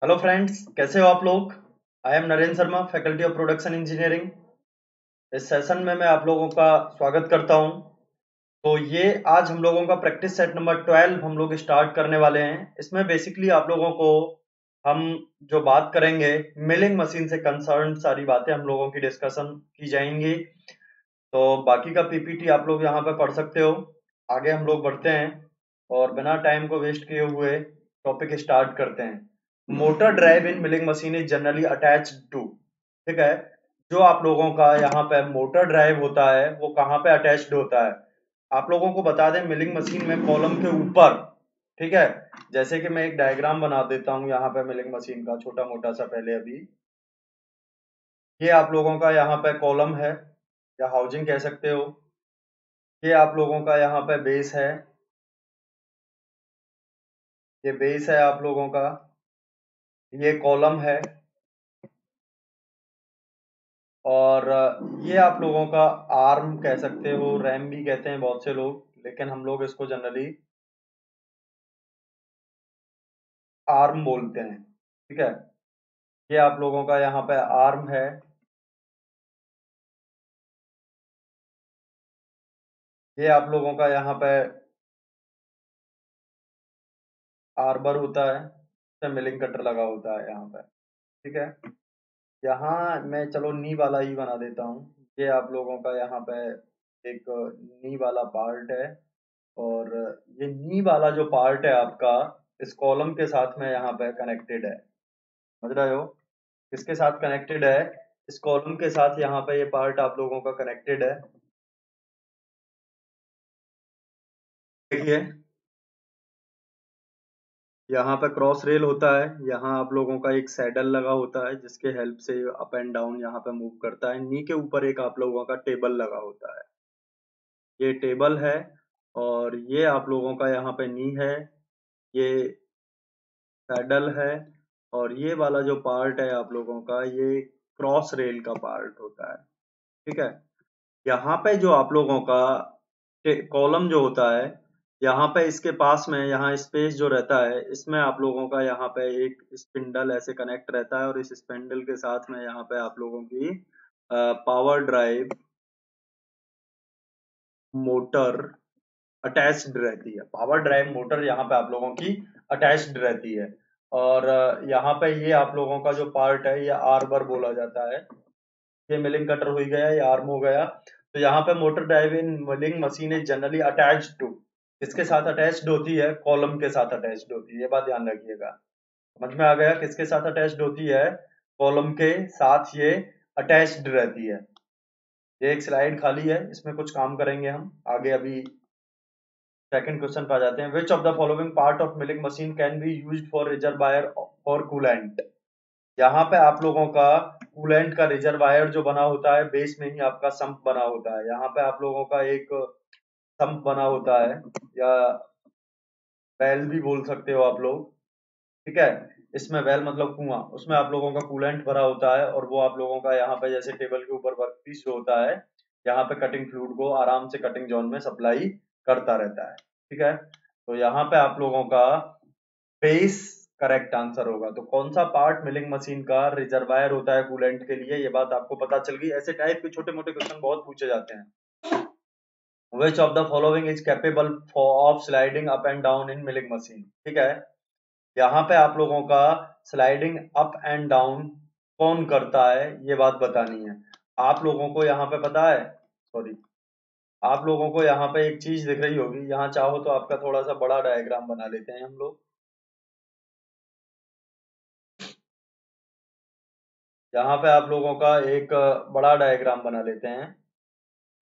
Hello friends, कैसे हो आप लोग। I am Narendra Sharma, faculty of production engineering. इस सेशन में मैं आप लोगों का स्वागत करता हूं। तो ये आज हम लोगों का प्रैक्टिस सेट नंबर 12 हम लोग स्टार्ट करने वाले हैं। इसमें बेसिकली आप लोगों को हम जो बात करेंगे, मिलिंग मशीन से कंसर्न सारी बातें हम लोगों की डिस्कशन की जाएंगी। तो बाकी का पीपीटी आप लोग यहाँ पे पढ़ सकते हो। आगे हम लोग बढ़ते हैं और बिना टाइम को वेस्ट किए हुए टॉपिक स्टार्ट करते हैं। Motor drive in milling machine is generally attached to. ठीक है। जो आप लोगों का यहाँ पे मोटर ड्राइव होता है वो कहाँ पे अटैच्ड होता है। आप लोगों को बता दें, मिलिंग मशीन में कॉलम के ऊपर। ठीक है। जैसे कि मैं एक डायग्राम बना देता हूँ यहाँ पे मिलिंग मशीन का, छोटा मोटा सा। पहले अभी ये आप लोगों का यहाँ पे कॉलम है या हाउसिंग कह सकते हो। ये आप लोगों का यहाँ पे बेस है। ये बेस है आप लोगों का। ये कॉलम है। और ये आप लोगों का आर्म कह सकते हो, रैम भी कहते हैं बहुत से लोग, लेकिन हम लोग इसको जनरली आर्म बोलते हैं। ठीक है। ये आप लोगों का यहाँ पे आर्म है। ये आप लोगों का यहाँ पे आर्बर होता है। इसमें मिलिंग कटर लगा होता है यहाँ पे। ठीक है। यहाँ मैं चलो नी वाला ही बना देता हूँ। ये आप लोगों का यहाँ पे एक नी वाला पार्ट है। और ये नी वाला जो पार्ट है आपका, इस कॉलम के साथ में यहाँ पे कनेक्टेड है। समझ रहे हो। किसके साथ कनेक्टेड है? इस कॉलम के साथ यहाँ पे ये पार्ट आप लोगों का कनेक्टेड है। देखिए, यहाँ पे क्रॉस रेल होता है। यहाँ आप लोगों का एक सैडल लगा होता है जिसके हेल्प से अप एंड डाउन यहाँ पे मूव करता है। नी के ऊपर एक आप लोगों का टेबल लगा होता है। ये टेबल है। और ये आप लोगों का यहाँ पे नी है। ये सैडल है। और ये वाला जो पार्ट है आप लोगों का, ये क्रॉस रेल का पार्ट होता है। ठीक है। यहाँ पे जो आप लोगों का कॉलम जो होता है, यहाँ पे इसके पास में यहाँ स्पेस जो रहता है, इसमें आप लोगों का यहाँ पे एक स्पिंडल ऐसे कनेक्ट रहता है। और इस स्पिंडल के साथ में यहाँ पे आप लोगों की पावर ड्राइव मोटर अटैच्ड रहती है। पावर ड्राइव मोटर यहाँ पे आप लोगों की अटैच्ड रहती है। और यहाँ पे ये आप लोगों का जो पार्ट है, ये आर्बर बोला जाता है। ये मिलिंग कटर हो गया, ये आर्म हो गया। तो यहाँ पे motor drive in milling machine is generally attached to. किसके साथ अटैच्ड होती है? कॉलम के साथ अटैच्ड होती है। ये बात ध्यान रखिएगा। समझ में आ गया? किसके साथ अटैच्ड होती है? कॉलम के साथ ये अटैच्ड रहती है। ये एक स्लाइड खाली है, इसमें कुछ काम करेंगे हम आगे। अभी सेकंड क्वेश्चन पे आ जाते हैं। विच of the following part of milling machine can be used for reservoir for coolant. यहाँ पे आप लोगों का कूलेंट का रिजर्वायर जो बना होता है, बेस में ही आपका संप बना होता है। यहाँ पे आप लोगों का एक संप बना होता है, या वेल भी बोल सकते हो आप लोग। ठीक है। इसमें वेल मतलब कुआं, उसमें आप लोगों का कूलेंट भरा होता है। और वो आप लोगों का यहाँ पे जैसे टेबल के ऊपर वर्कपीस जो होता है, यहाँ पे कटिंग फ्लूइड को आराम से कटिंग जोन में सप्लाई करता रहता है। ठीक है। तो यहाँ पे आप लोगों का बेस करेक्ट आंसर होगा। तो कौन सा पार्ट मिलिंग मशीन का रिजर्वायर होता है कूलेंट के लिए, ये बात आपको पता चल गई। ऐसे टाइप के छोटे मोटे क्वेश्चन बहुत पूछे जाते हैं। विच of the following is capable of sliding up and down in milling machine. ठीक है। यहाँ पे आप लोगों का स्लाइडिंग अप एंड डाउन कौन करता है, ये बात बतानी है। आप लोगों को यहाँ पे पता है, सॉरी, आप लोगों को यहाँ पे एक चीज दिख रही होगी। यहाँ चाहो तो आपका थोड़ा सा बड़ा डायग्राम बना लेते हैं हम लोग। यहाँ पे आप लोगों का एक बड़ा डायग्राम बना लेते हैं,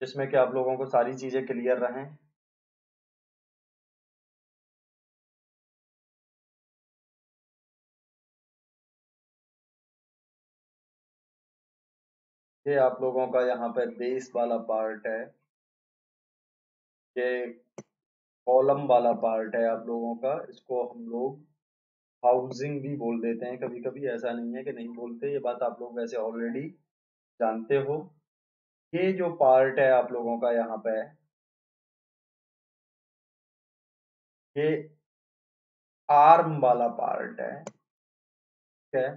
जिसमें कि आप लोगों को सारी चीजें क्लियर रहें। ये आप लोगों का यहाँ पे बेस वाला पार्ट है। ये कॉलम वाला पार्ट है आप लोगों का। इसको हम लोग हाउसिंग भी बोल देते हैं कभी कभी, ऐसा नहीं है कि नहीं बोलते। ये बात आप लोग वैसे ऑलरेडी जानते हो। ये जो पार्ट है आप लोगों का यहाँ पे, ये आर्म वाला पार्ट है। है।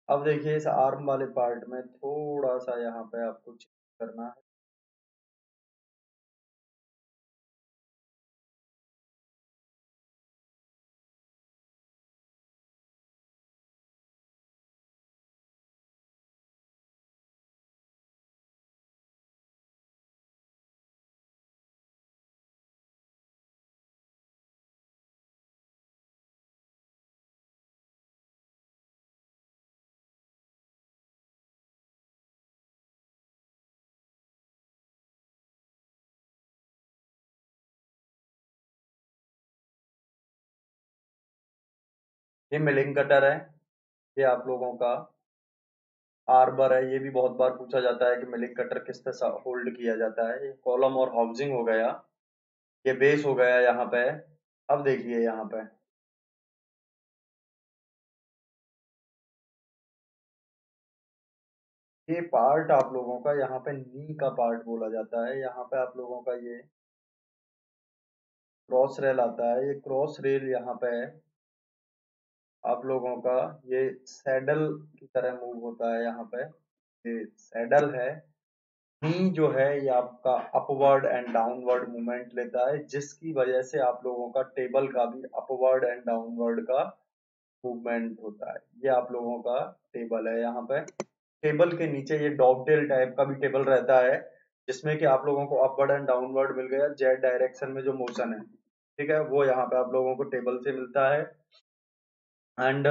अब देखिए इस आर्म वाले पार्ट में थोड़ा सा यहाँ पे आपको चेक करना है। ये मिलिंग कटर है, ये आप लोगों का आर्बर है। ये भी बहुत बार पूछा जाता है कि मिलिंग कटर किस तरह होल्ड किया जाता है। ये कॉलम और हाउसिंग हो गया, ये बेस हो गया यहाँ पे। अब देखिए यहाँ पे ये पार्ट आप लोगों का यहाँ पे नी का पार्ट बोला जाता है। यहाँ पे आप लोगों का ये क्रॉस रेल आता है, ये क्रॉस रेल यहाँ पे आप लोगों का ये सैडल की तरह मूव होता है। यहाँ पे ये सैडल है। नी जो है ये आपका अपवर्ड एंड डाउनवर्ड मूवमेंट लेता है, जिसकी वजह से आप लोगों का टेबल का भी अपवर्ड एंड डाउनवर्ड का मूवमेंट होता है। ये आप लोगों का टेबल है। यहाँ पे टेबल के नीचे ये डॉगटेल टाइप का भी टेबल रहता है, जिसमें कि आप लोगों को अपवर्ड एंड डाउनवर्ड मिल गया। जेड डायरेक्शन में जो मोशन है, ठीक है, वो यहाँ पे आप लोगों को टेबल से मिलता है। एंड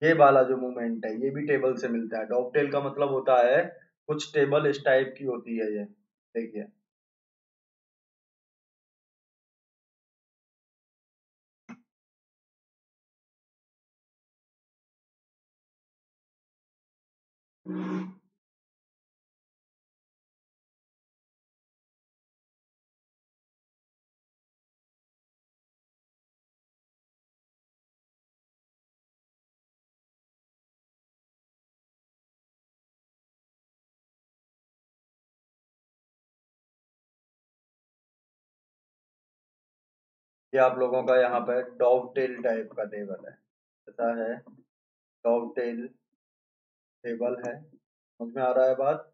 ये वाला जो मूवमेंट है ये भी टेबल से मिलता है। डॉगटेल का मतलब होता है कुछ टेबल इस टाइप की होती है। ये देखिए ये आप लोगों का यहाँ पे डॉगटेल टाइप का टेबल है, ऐसा है। डॉगटेल टेबल है, समझ में आ रहा है बात।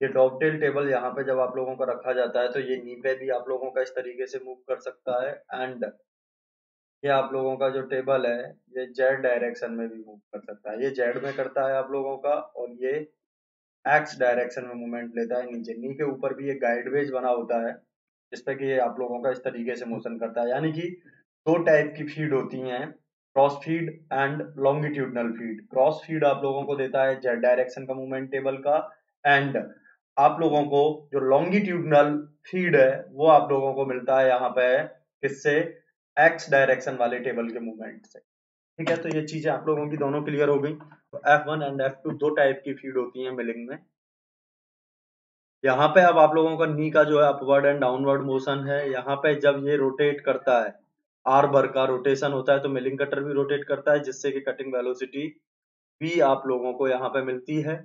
ये डॉगटेल टेबल यहाँ पे जब आप लोगों का रखा जाता है तो ये नी पे भी आप लोगों का इस तरीके से मूव कर सकता है। एंड ये आप लोगों का जो टेबल है ये जेड डायरेक्शन में भी मूव कर सकता है। ये जेड में करता है आप लोगों का, और ये एक्स डायरेक्शन में मूवमेंट लेता है नीचे। नी के ऊपर भी एक गाइडवेज बना होता है, जिसपे कि ये आप लोगों का इस तरीके से मोशन करता है। यानी कि दो टाइप की फीड होती हैं, cross feed and longitudinal feed. Cross feed आप लोगों को देता है जेड डायरेक्शन का मूवमेंट टेबल का, एंड आप लोगों को जो लॉन्गिट्यूडनल फीड है वो आप लोगों को मिलता है यहाँ पे किससे, एक्स डायरेक्शन वाले टेबल के मूवमेंट से। ठीक है, तो ये चीजें आप लोगों की दोनों क्लियर हो गई। तो F1 एंड F2 दो टाइप की फीड होती है मिलिंग में। यहाँ पे अब आप लोगों का नी का जो है अपवर्ड एंड डाउनवर्ड मोशन है। यहाँ पे जब ये रोटेट करता है, आर्बर का रोटेशन होता है, तो मिलिंग कटर भी रोटेट करता है, जिससे कि कटिंग वेलोसिटी भी आप लोगों को यहाँ पे मिलती है।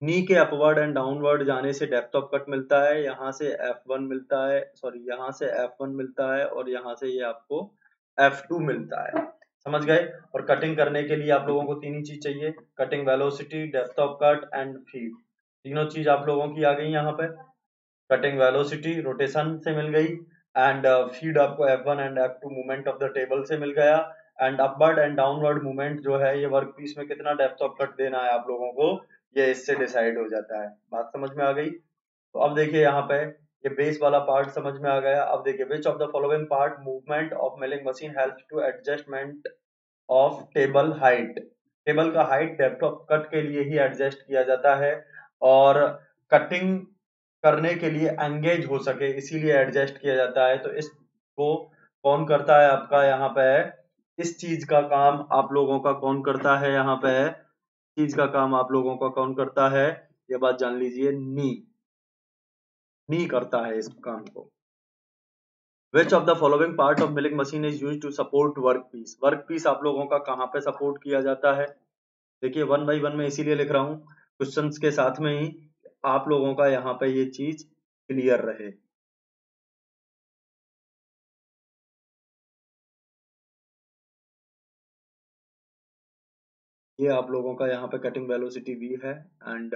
नी के अपवर्ड एंड डाउनवर्ड जाने से डेप्थ ऑफ कट मिलता है। यहाँ से F1 मिलता है, सॉरी यहाँ से F1 मिलता है, और यहाँ से ये आपको F2 मिलता है। समझ गए। और कटिंग करने के लिए आप लोगों को तीन ही चीज चाहिए, cutting velocity, depth of cut and feed. तीनों चीज आप लोगों की आ गई यहाँ पे। कटिंग वेलोसिटी रोटेशन से मिल गई, एंड फीड आपको F1 and F2 movement of the table से मिल गया। And upward and downward movement जो है ये वर्क पीस में कितना डेप्थ ऑफ कट देना है आप लोगों को, ये इससे डिसाइड हो जाता है। बात समझ में आ गई। तो अब देखिए यहाँ पे ये बेस वाला पार्ट समझ में आ गया। अब देखिए which of the following part movement of milling machine helps to adjustment of table height. Table का हाइट डेप्थ ऑफ कट के लिए ही एडजस्ट किया जाता है, और कटिंग करने के लिए एंगेज हो सके इसीलिए एडजस्ट किया जाता है। तो इसको कौन करता है आपका यहाँ पे, इस चीज का काम आप लोगों का कौन करता है यहाँ पे, चीज का काम आप लोगों का कौन करता है, ये बात जान लीजिए। नी करता है इस काम को। Which of the following part of milling machine is use to support work piece. Work piece आप लोगों का कहाँ पे सपोर्ट किया जाता है, देखिए वन बाई वन में इसीलिए लिख रहा हूँ क्वेश्चंस के साथ में ही, आप लोगों का यहाँ पे ये चीज क्लियर रहे। ये आप लोगों का यहाँ पे कटिंग वेलोसिटी v है एंड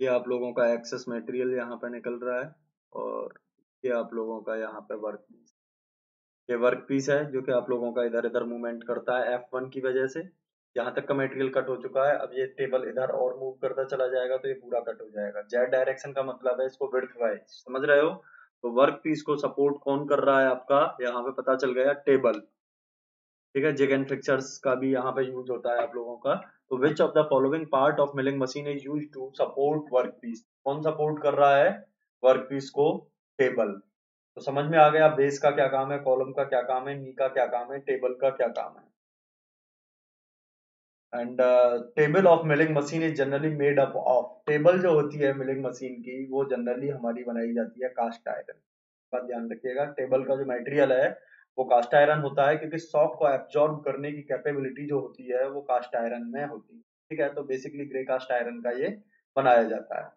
ये आप लोगों का एक्सेस मटेरियल यहाँ पे निकल रहा है और ये आप लोगों का यहाँ पे वर्क पीस, ये वर्क पीस है जो कि आप लोगों का इधर इधर मूवमेंट करता है F1 की वजह से। यहाँ तक का मटेरियल कट हो चुका है, अब ये टेबल इधर और मूव करता चला जाएगा तो ये पूरा कट हो जाएगा। जेड डायरेक्शन का मतलब है इसको विड्थ वाइज, समझ रहे हो? तो वर्क पीस को सपोर्ट कौन कर रहा है आपका, यहाँ पे पता चल गया टेबल। ठीक है, जिग एंड फिक्सर्स का भी यहाँ पे यूज होता है आप लोगों का। तो which of the following part of milling machine is use to support work piece, कौन सपोर्ट कर रहा है वर्क पीस को? टेबल। तो समझ में आ गया बेस का क्या काम है, कॉलम का क्या काम है, नी का क्या काम है, टेबल का क्या काम है। And table of milling machine is generally made up of, table जो होती है मिलिंग मशीन की वो जनरली हमारी बनाई जाती है कास्ट आयरन का। ध्यान रखिएगा टेबल का जो मटेरियल है वो कास्ट आयरन होता है, क्योंकि शॉक को एब्जॉर्ब करने की कैपेबिलिटी जो होती है वो कास्ट आयरन में होती है। ठीक है, तो बेसिकली ग्रे कास्ट आयरन का ये बनाया जाता है।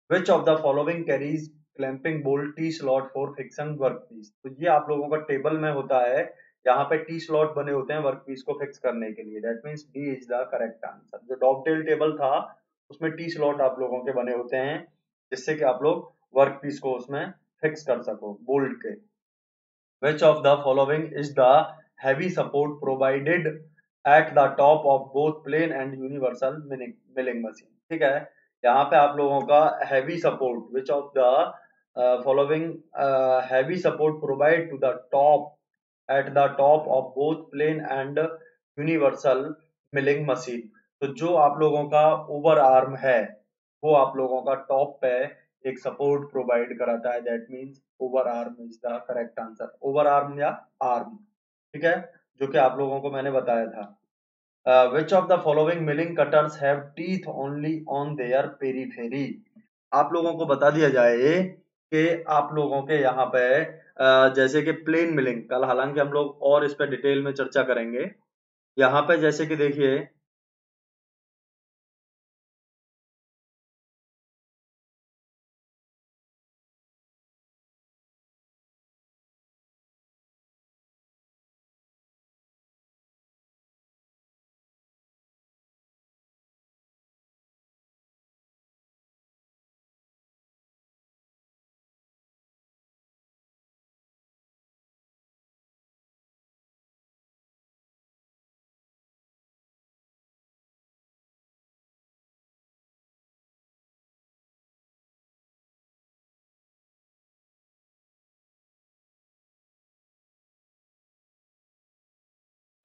Which of the following carriage clamping bolt T slot for fixing work piece, तो ये आप लोगों का टेबल में होता है, यहाँ पे टी स्लॉट बने होते हैं वर्क पीस को फिक्स करने के लिए। That means D is the correct answer. जो डॉगटेल टेबल था उसमें टी स्लॉट आप लोगों के बने होते हैं जिससे कि आप लोग वर्क पीस को उसमें फिक्स कर सको बोल्ट के। Which of the following is the heavy support provided at the top of both plane and universal milling machine? ठीक है, यहाँ पे आप लोगों का heavy support, which of the following heavy support provide to the top at the top of both plane and universal milling machine? तो जो आप लोगों का ओवर आर्म है वो आप लोगों का टॉप पे एक सपोर्ट प्रोवाइड कराता है। That means over arm is the correct answer, over arm या आर्म। ठीक है, जो कि आप लोगों को मैंने बताया था। विच of the following milling cutters have teeth only on their periphery, आप लोगों को बता दिया जाए कि आप लोगों के यहाँ पे जैसे कि प्लेन मिलिंग, कल हालांकि हम लोग और इस पे डिटेल में चर्चा करेंगे। यहाँ पे जैसे कि देखिए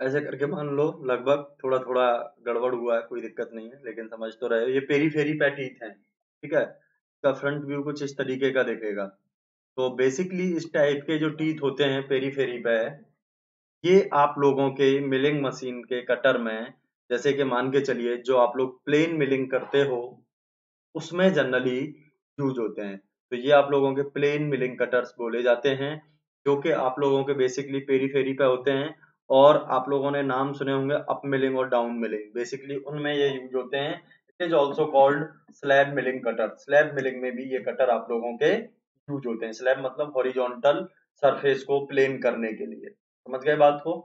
ऐसे करके मान लो लगभग, थोड़ा थोड़ा गड़बड़ हुआ है, कोई दिक्कत नहीं है, लेकिन समझ तो रहे हो ये पेरी फेरी पैटीथ है। ठीक है, इसका फ्रंट व्यू कुछ इस तरीके का दिखेगा। तो बेसिकली इस टाइप के जो टीथ होते हैं पेरी फेरी पे, ये आप लोगों के मिलिंग मशीन के कटर में, जैसे कि मान के चलिए जो आप लोग प्लेन मिलिंग करते हो उसमें जनरली यूज होते हैं। तो ये आप लोगों के प्लेन मिलिंग कटर्स बोले जाते हैं, जो कि आप लोगों के बेसिकली पेरीफेरी पे होते हैं। और आप लोगों ने नाम सुने होंगे अप मिलिंग और डाउन मिलिंग, बेसिकली उनमें ये यूज होते हैं। It is also called slab milling cutter, slab milling में भी ये कटर आप लोगों के यूज होते हैं। स्लैब मतलब हॉरिजॉन्टल सरफेस को प्लेन करने के लिए, समझ गए बात को?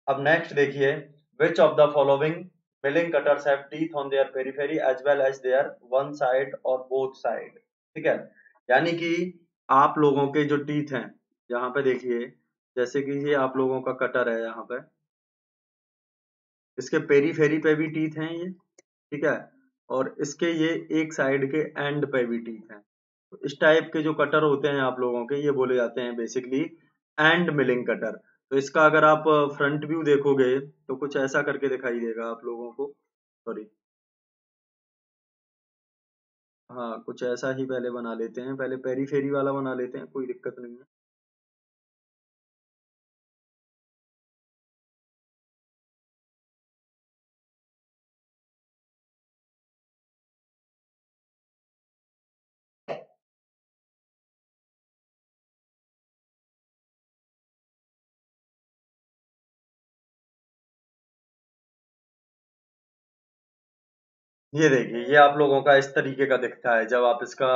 अब नेक्स्ट देखिए, which of the following milling cutters have teeth on their periphery as well as their one side or both side? ठीक है, यानी कि आप लोगों के जो टीथ हैं, यहाँ पे देखिए जैसे कि ये आप लोगों का कटर है, यहाँ पे इसके पेरीफेरी पे भी टीथ हैं ये। ठीक है, और इसके ये एक साइड के एंड पे भी टीथ हैं। तो इस टाइप के जो कटर होते हैं आप लोगों के, ये बोले जाते हैं बेसिकली एंड मिलिंग कटर। तो इसका अगर आप फ्रंट व्यू देखोगे तो कुछ ऐसा करके दिखाई देगा आप लोगों को, सॉरी, हाँ कुछ ऐसा ही पहले बना लेते हैं, पहले पेरी फेरी वाला बना लेते हैं, कोई दिक्कत नहीं है। ये देखिए, ये आप लोगों का इस तरीके का दिखता है। जब आप इसका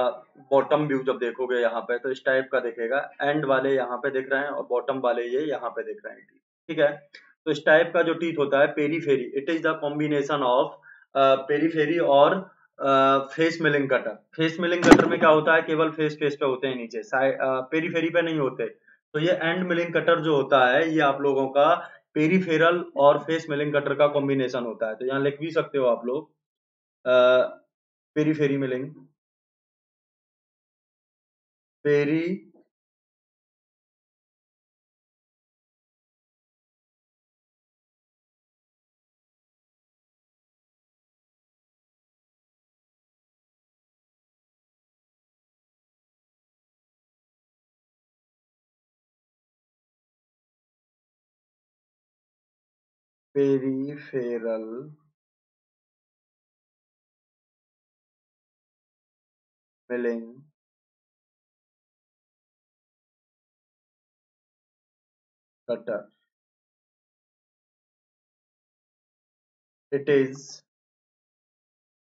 बॉटम व्यू जब देखोगे यहाँ पे, तो इस टाइप का दिखेगा। एंड वाले यहाँ पे दिख रहे हैं और बॉटम वाले ये यहाँ पे दिख रहे हैं टीथ। ठीक है, तो इस टाइप का जो टीथ होता है periphery, it is the combination of periphery और face milling cutter. Face milling cutter में क्या होता है, केवल फेस फेस पे होते हैं, नीचे साइड पेरीफेरी पे नहीं होते। तो ये एंड मिलिंग कटर जो होता है, ये आप लोगों का पेरीफेरल और फेस मिलिंग कटर का कॉम्बिनेशन होता है। तो यहाँ लिख भी सकते हो आप लोग, पेरी फेरी मिलेंगे, पेरी peripheral milling cutter, it is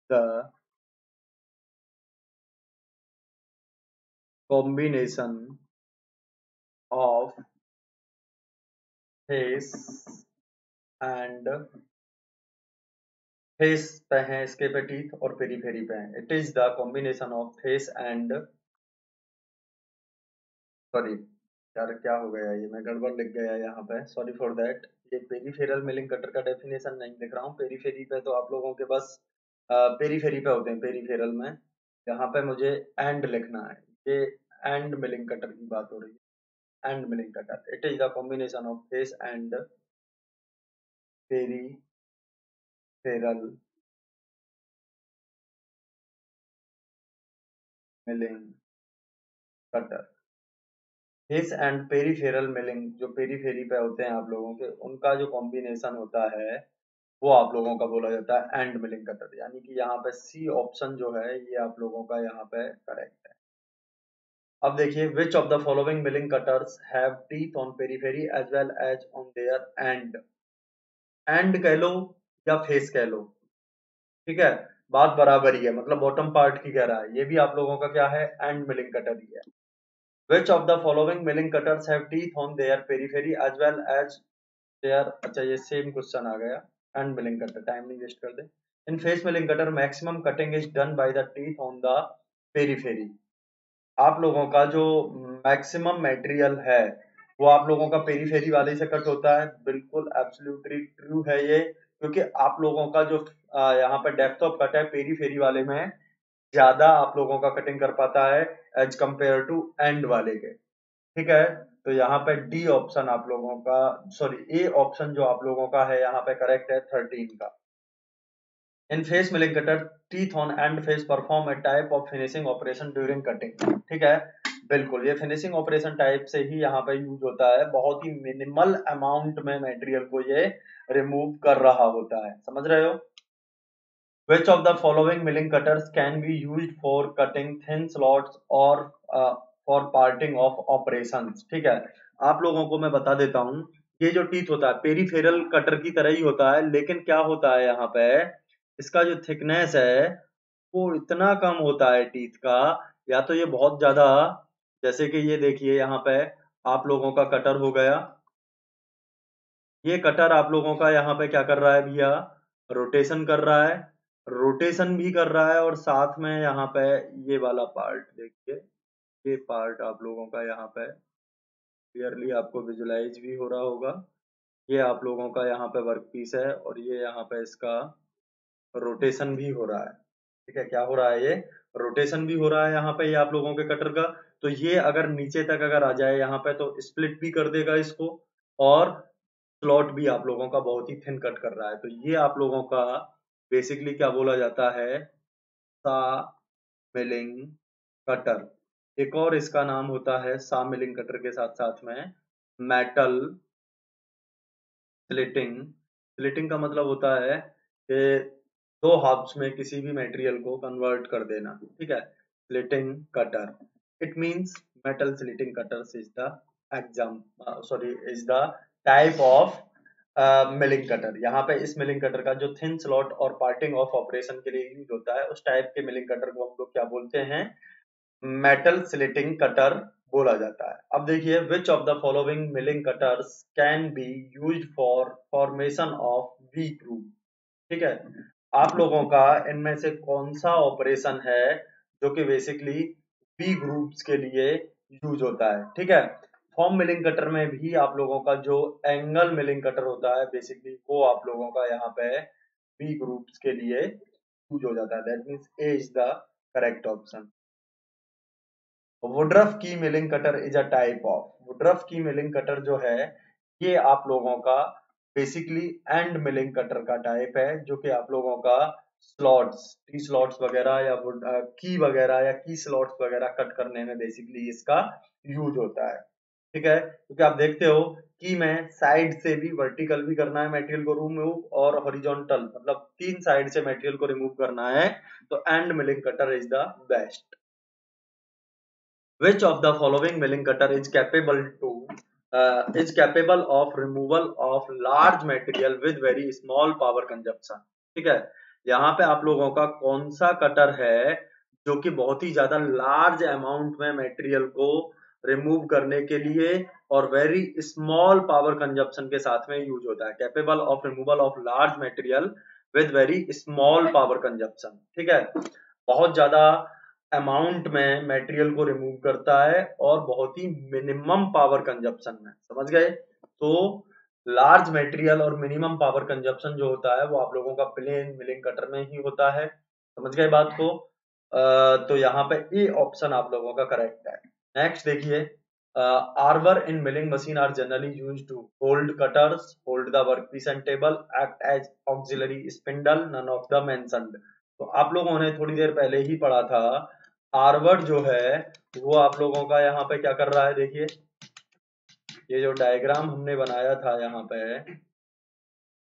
the combination of face and face पे है, इसके पे टीथ और पेरीफेरी पे है। It is the combination of face and, sorry यार क्या हो गया, ये मैं गड़बड़ लिख गया यहाँ पे, सॉरी फॉर दैट। ये पेरीफेरल मिलिंग कटर का डेफिनेशन नहीं लिख रहा हूँ। पेरीफेरी पे तो आप लोगों के बस पेरीफेरी पे होते हैं, पेरीफेरल में। यहाँ पे मुझे एंड लिखना है। ये एंड मिलिंग कटर की बात हो रही है। And milling cutter, it is the combination of face and peripheral milling cutter. Face and peripheral milling, जो पेरीफेरी पे होते हैं आप लोगों के, उनका जो कॉम्बिनेशन होता है, वो आप लोगों का बोला जाता है एंड मिलिंग कटर। यानी कि यहाँ पे सी ऑप्शन जो है, ये आप लोगों का यहाँ पे करेक्ट है। अब देखिए, which of the following milling cutters have teeth on periphery as well as on their end. End कह लो या फेस कह लो, ठीक है, बात बराबर ही है। मतलब बॉटम पार्ट की कह रहा है, ये भी आप लोगों का क्या है, एंड मिलिंग कटर ही है। Which of the following milling cutters have teeth on their periphery as well as their, अच्छा ये सेम क्वेश्चन आ गया। एंड मिलिंग कटर, टाइम नहीं वेस्ट कर दे। In face milling cutter maximum cutting is done by the teeth on the periphery. आप लोगों का जो मैक्सिमम मटेरियल है, वो आप लोगों का पेरीफेरी वाले से कट होता है। बिल्कुल एब्सोल्युटली ट्रू है ये, क्योंकि आप लोगों का जो यहाँ पे डेप्थ ऑफ कट है पेरीफेरी वाले में, ज्यादा आप लोगों का कटिंग कर पाता है एज कंपेयर टू एंड वाले के। ठीक है, तो यहाँ पे डी ऑप्शन आप लोगों का, सॉरी ए ऑप्शन जो आप लोगों का है यहाँ पे करेक्ट है, 13 का। In face milling cutter, teeth on end face perform a type of finishing operation during cutting. ठीक है, बिल्कुल ये फिनिशिंग ऑपरेशन टाइप से ही यहाँ पे यूज होता है। बहुत ही मिनिमल अमाउंट में मटेरियल को ये रिमूव कर रहा होता है, समझ रहे हो। Which of the following milling cutters can be used for cutting thin slots or for parting of operations? ठीक है, आप लोगों को मैं बता देता हूँ। ये जो टीथ होता है पेरीफेरल कटर की तरह ही होता है, लेकिन क्या होता है यहाँ पे, इसका जो थिकनेस है वो इतना कम होता है टीथ का, या तो ये बहुत ज्यादा, जैसे कि ये देखिए यहाँ पे आप लोगों का कटर हो गया। ये कटर आप लोगों का यहाँ पे क्या कर रहा है भैया, रोटेशन कर रहा है। रोटेशन भी कर रहा है और साथ में यहाँ पे ये वाला पार्ट देखिए, ये पार्ट आप लोगों का यहाँ पे क्लियरली आपको विजुलाइज भी हो रहा होगा। ये आप लोगों का यहाँ पे वर्क पीस है और ये यहाँ पे इसका रोटेशन भी हो रहा है। ठीक है, क्या हो रहा है, ये रोटेशन भी हो रहा है यहाँ पे, ये आप लोगों के कटर का। तो ये अगर नीचे तक अगर आ जाए यहाँ पे, तो स्प्लिट भी कर देगा इसको, और स्लॉट भी आप लोगों का बहुत ही थिन कट कर रहा है। तो ये आप लोगों का बेसिकली क्या बोला जाता है, सा मिलिंग कटर। एक और इसका नाम होता है सा मिलिंग कटर के साथ साथ में मेटल स्लिटिंग। स्लिटिंग का मतलब होता है कि दो हाफ्स में किसी भी मटेरियल को कन्वर्ट कर देना। ठीक है, slitting cutter, it means metal slitting cutters is the exam, sorry is the type of milling cutter, यहाँ पे इस मिलिंग कटर का जो थिन स्लॉट और पार्टिंग ऑफ ऑपरेशन के लिए यूज होता है, उस टाइप के मिलिंग कटर को हम लोग क्या बोलते हैं, मेटल स्लिटिंग कटर बोला जाता है। अब देखिए, which of the following milling cutters can be used for formation of V groove. ठीक है, आप लोगों का इनमें से कौन सा ऑपरेशन है जो कि बेसिकली वी ग्रुप्स के लिए यूज होता है। ठीक है, फॉर्म मिलिंग कटर में भी आप लोगों का जो एंगल मिलिंग कटर होता है बेसिकली वो आप लोगों का यहाँ पे वी ग्रुप्स के लिए यूज हो जाता है। That means A is the correct option. Woodruff key milling cutter is a type of, Woodruff key milling cutter जो है ये आप लोगों का बेसिकली एंड मिलिंग कटर का टाइप है, जो कि आप लोगों का स्लॉट्स, टी स्लॉट्स वगैरह या की वगैरह या की स्लॉट्स वगैरह कट करने में बेसिकली इसका यूज होता है। ठीक है, क्योंकि आप देखते हो कि में साइड से भी वर्टिकल भी करना है मटेरियल को रिमूव और हॉरिजॉन्टल मतलब तीन साइड से मटेरियल को रिमूव करना है, तो and milling cutter is the best. Which of the following milling cutter is capable of removal of large material with very small power consumption? ठीक है, यहाँ पे आप लोगों का कौन सा कटर है जो कि बहुत ही ज्यादा लार्ज अमाउंट में मटेरियल को रिमूव करने के लिए और वेरी स्मॉल पावर कंजप्शन के साथ में यूज होता है। Capable of removal of large material with very small power consumption. ठीक है, बहुत ज्यादा अमाउंट में मटेरियल को रिमूव करता है और बहुत ही मिनिमम पावर कंजप्शन में। समझ गए? तो लार्ज मटेरियल और मिनिमम पावर कंजप्शन जो होता है वो आप लोगों का प्लेन मिलिंग कटर में ही होता है। समझ गए बात को? तो यहाँ पे ए ऑप्शन आप लोगों का करेक्ट है। नेक्स्ट देखिए, arbor in milling machine are generally used to hold cutters, hold the workpiece and table, act as auxiliary spindle, none of the mentioned। तो आप लोगों ने थोड़ी देर पहले ही पढ़ा था, आर्बर जो है वो आप लोगों का यहाँ पे क्या कर रहा है, देखिए ये जो डायग्राम हमने बनाया था यहाँ पे,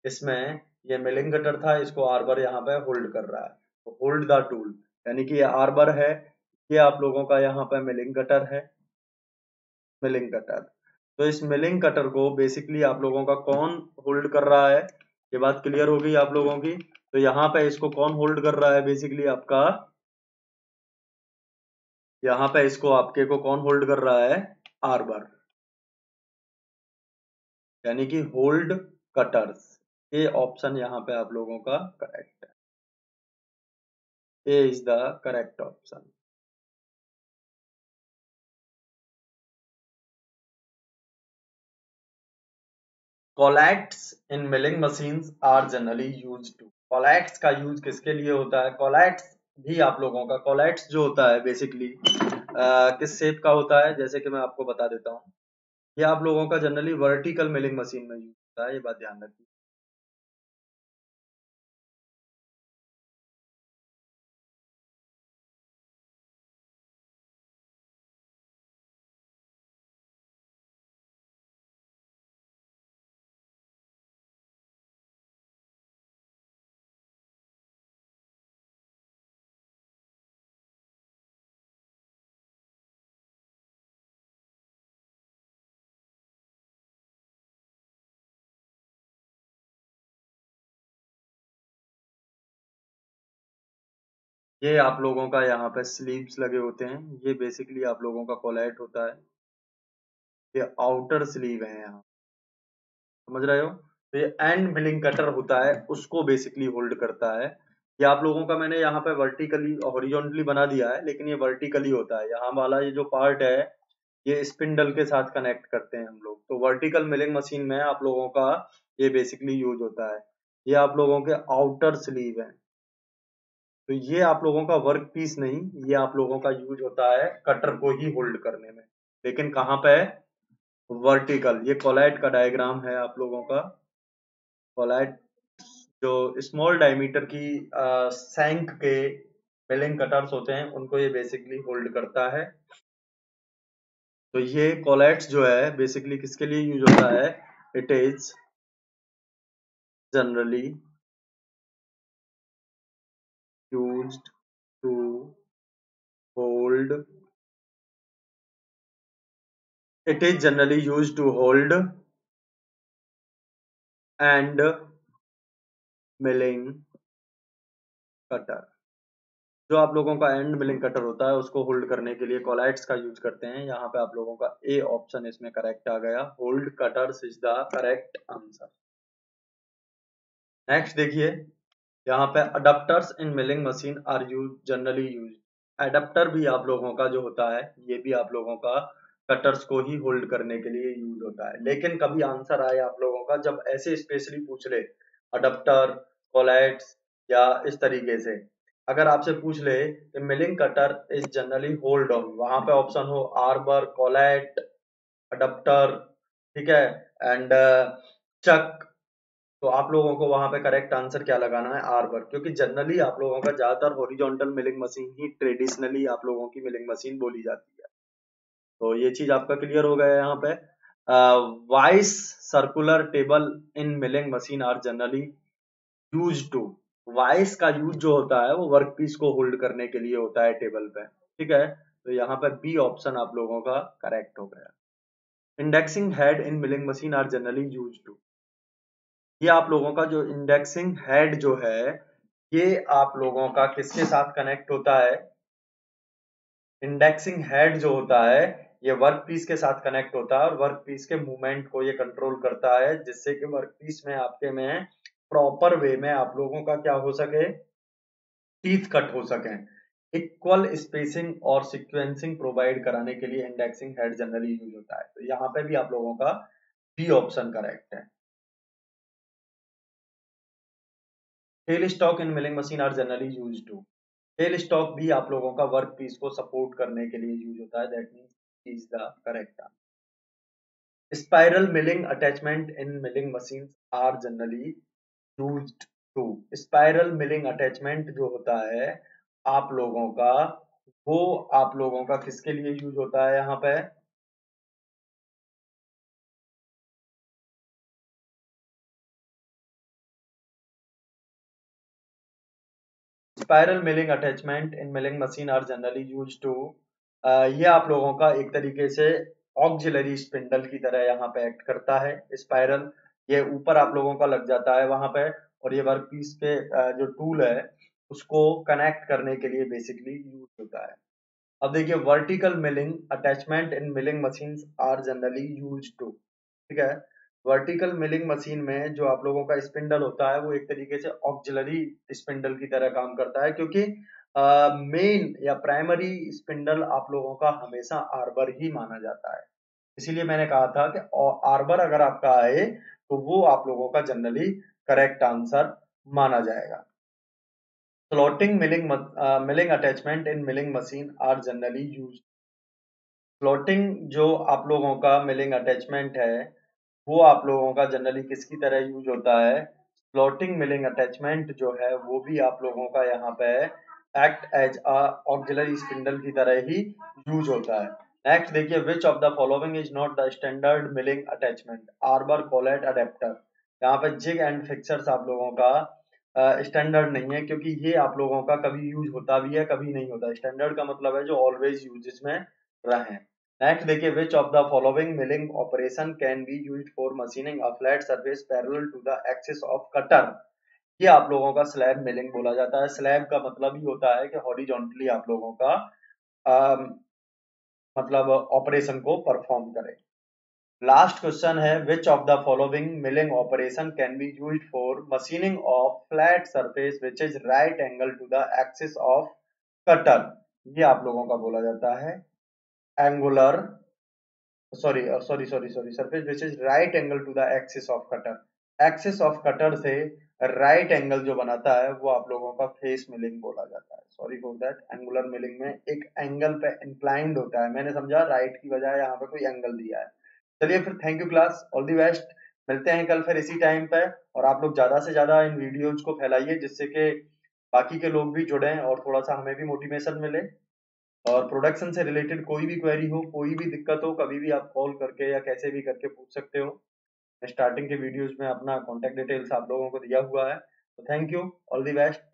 इसमें ये मिलिंग कटर था, इसको आर्बर यहाँ पे होल्ड कर रहा है। तो होल्ड द टूल, यानी कि ये आर्बर है, ये आप लोगों का यहाँ पे मिलिंग कटर है, मिलिंग कटर। तो इस मिलिंग कटर को बेसिकली आप लोगों का कौन होल्ड कर रहा है, ये बात क्लियर हो गई आप लोगों की। तो यहाँ पे इसको कौन होल्ड कर रहा है, बेसिकली आपका यहाँ पे इसको आपके को कौन होल्ड कर रहा है, आर्बर, यानी कि होल्ड कटर्स। ये ऑप्शन यहाँ पे आप लोगों का करेक्ट है, A is the correct option. Collets in milling machines are generally used to, collets का यूज किसके लिए होता है? कॉलैट्स भी आप लोगों का, कॉलैट्स जो होता है बेसिकली किस शेप का होता है, जैसे कि मैं आपको बता देता हूँ, ये आप लोगों का जनरली वर्टिकल मिलिंग मशीन में यूज होता है, ये बात ध्यान रखिए। ये आप लोगों का यहाँ पे स्लीव्स लगे होते हैं, ये बेसिकली आप लोगों का कोलैट होता है, ये आउटर स्लीव है यहाँ, समझ रहे हो? तो ये एंड मिलिंग कटर होता है, उसको बेसिकली होल्ड करता है। ये आप लोगों का मैंने यहाँ पे वर्टिकली हॉरिजॉन्टली बना दिया है, लेकिन ये वर्टिकली होता है। यहाँ वाला ये जो पार्ट है ये स्पिंडल के साथ कनेक्ट करते हैं हम लोग। तो वर्टिकल मिलिंग मशीन में आप लोगों का ये बेसिकली यूज होता है। ये आप लोगों के आउटर स्लीव है। तो ये आप लोगों का वर्क पीस नहीं, ये आप लोगों का यूज होता है कटर को ही होल्ड करने में। लेकिन कहाँ पे? वर्टिकल। ये कोलाइट का डायग्राम है आप लोगों का। कोलाइट जो स्मॉल डायमीटर की सैंक के मिलिंग कटर्स होते हैं उनको ये बेसिकली होल्ड करता है। तो ये कोलाइट्स जो है बेसिकली किसके लिए यूज होता है? It is generally used to hold, it is generally used to hold and milling cutter. जो आप लोगों का एंड मिलिंग कटर होता है उसको होल्ड करने के लिए कोलाइट्स का यूज करते हैं। यहाँ पे आप लोगों का ए ऑप्शन इसमें करेक्ट आ गया, hold cutters is the correct answer. Next देखिए, यहाँ पे adapters in milling machine are use generally use. Adapter भी आप लोगों का जो होता है ये भी आप लोगों का कटर्स को ही होल्ड करने के लिए यूज होता है। लेकिन कभी आंसर आए आप लोगों का जब ऐसे स्पेशली पूछ ले अडाप्टर, कोलाइट्स या इस तरीके से, अगर आपसे पूछ ले कि milling cutter is generally hold on, वहां पे ऑप्शन हो आर्बर, कोलाइट, अडाप्टर, ठीक है, एंड चक, तो आप लोगों को वहां पे करेक्ट आंसर क्या लगाना है, आर्बर, क्योंकि जनरली आप लोगों का ज्यादातर हॉरिजॉन्टल मिलिंग मशीन ही ट्रेडिशनली आप लोगों की मिलिंग मशीन बोली जाती है। तो ये चीज आपका क्लियर हो गया यहाँ पे। Vice circular table in milling machine are generally use to. Vice का यूज जो होता है वो वर्क पीस को होल्ड करने के लिए होता है टेबल पे, ठीक है। तो यहाँ पे बी ऑप्शन आप लोगों का करेक्ट हो गया। Indexing head in milling machine are generally use to. ये आप लोगों का जो इंडेक्सिंग हेड जो है ये आप लोगों का किसके साथ कनेक्ट होता है, इंडेक्सिंग हेड जो होता है ये वर्क पीस के साथ कनेक्ट होता है और वर्क पीस के मूवमेंट को ये कंट्रोल करता है, जिससे कि वर्क पीस में आपके में प्रॉपर वे में आप लोगों का क्या हो सके, टीथ कट हो सके। इक्वल स्पेसिंग और सीक्वेंसिंग प्रोवाइड कराने के लिए इंडेक्सिंग हेड जनरली यूज होता है। तो यहाँ पे भी आप लोगों का बी ऑप्शन करेक्ट है। Tail stock in milling machine are generally use to. Tail stock भी आप लोगों का वर्क पीस को सपोर्ट करने के लिए यूज होता है, that means is the correct answer. Spiral milling attachment in milling machine are generally used to. Spiral milling attachment जो होता है आप लोगों का, वो आप लोगों का किसके लिए यूज होता है यहाँ पे, spiral milling attachment in milling machine are generally use to. ये आप लोगों का एक तरीके से ऑक्सिलरी स्पिंडल की तरह यहाँ पे एक्ट करता है। स्पाइरल ये ऊपर आप लोगों का लग जाता है वहां पे, और ये वर्क पीस के जो टूल है उसको कनेक्ट करने के लिए बेसिकली यूज होता है। अब देखिए, vertical milling attachment in milling machines are generally use to, ठीक है। वर्टिकल मिलिंग मशीन में जो आप लोगों का स्पिंडल होता है वो एक तरीके से ऑक्सिलरी स्पिंडल की तरह काम करता है, क्योंकि मेन या प्राइमरी स्पिंडल आप लोगों का हमेशा आर्बर ही माना जाता है। इसीलिए मैंने कहा था कि आर्बर अगर आपका आए तो वो आप लोगों का जनरली करेक्ट आंसर माना जाएगा। Floating milling attachment in milling machine are generally use. Floating जो आप लोगों का मिलिंग अटैचमेंट है वो आप लोगों का जनरली किसकी तरह यूज होता है, फ्लोटिंग मिलिंग अटैचमेंट जो है वो भी आप लोगों का यहाँ पे act as a auxiliary spindle की तरह ही यूज होता है। नेक्स्ट देखिए, which of the following is not the standard milling attachment, arbor, collet, adapter. यहाँ पे जिग एंड फिक्सर्स आप लोगों का स्टैंडर्ड नहीं है, क्योंकि ये आप लोगों का कभी यूज होता भी है कभी नहीं होता। स्टैंडर्ड का मतलब है जो ऑलवेज यूजेस में रहे। नेक्स्ट देखिए, which of the following milling operation can be used for machining a flat surface parallel to the axis of cutter. ये आप लोगों का स्लैब मिलिंग बोला जाता है। स्लैब का मतलब ही होता है कि हॉरिजॉन्टली आप लोगों का मतलब ऑपरेशन को परफॉर्म करें। लास्ट क्वेश्चन है, which of the following milling operation can be used for machining of flat surface which is right angle to the axis of cutter. ये आप लोगों का बोला जाता है angular sorry surface which is right angle to the axis of cutter. Axis of cutter से right angle जो बनाता है वो आप लोगों का फेस मिलिंग बोला जाता है। Sorry for that, angular milling में एक एंगल पे इंक्लाइंड होता है, मैंने समझा राइट की बजाय यहाँ पे कोई एंगल दिया है। चलिए फिर, thank you class, all the best. मिलते हैं कल फिर इसी टाइम पे, और आप लोग ज्यादा से ज्यादा इन वीडियोज को फैलाइए जिससे कि बाकी के लोग भी जुड़े और थोड़ा सा हमें भी मोटिवेशन मिले। और प्रोडक्शन से रिलेटेड कोई भी क्वेरी हो, कोई भी दिक्कत हो, कभी भी आप कॉल करके या कैसे भी करके पूछ सकते हो। स्टार्टिंग के वीडियोस में अपना कॉन्टेक्ट डिटेल्स आप लोगों को दिया हुआ है। तो thank you, all the best.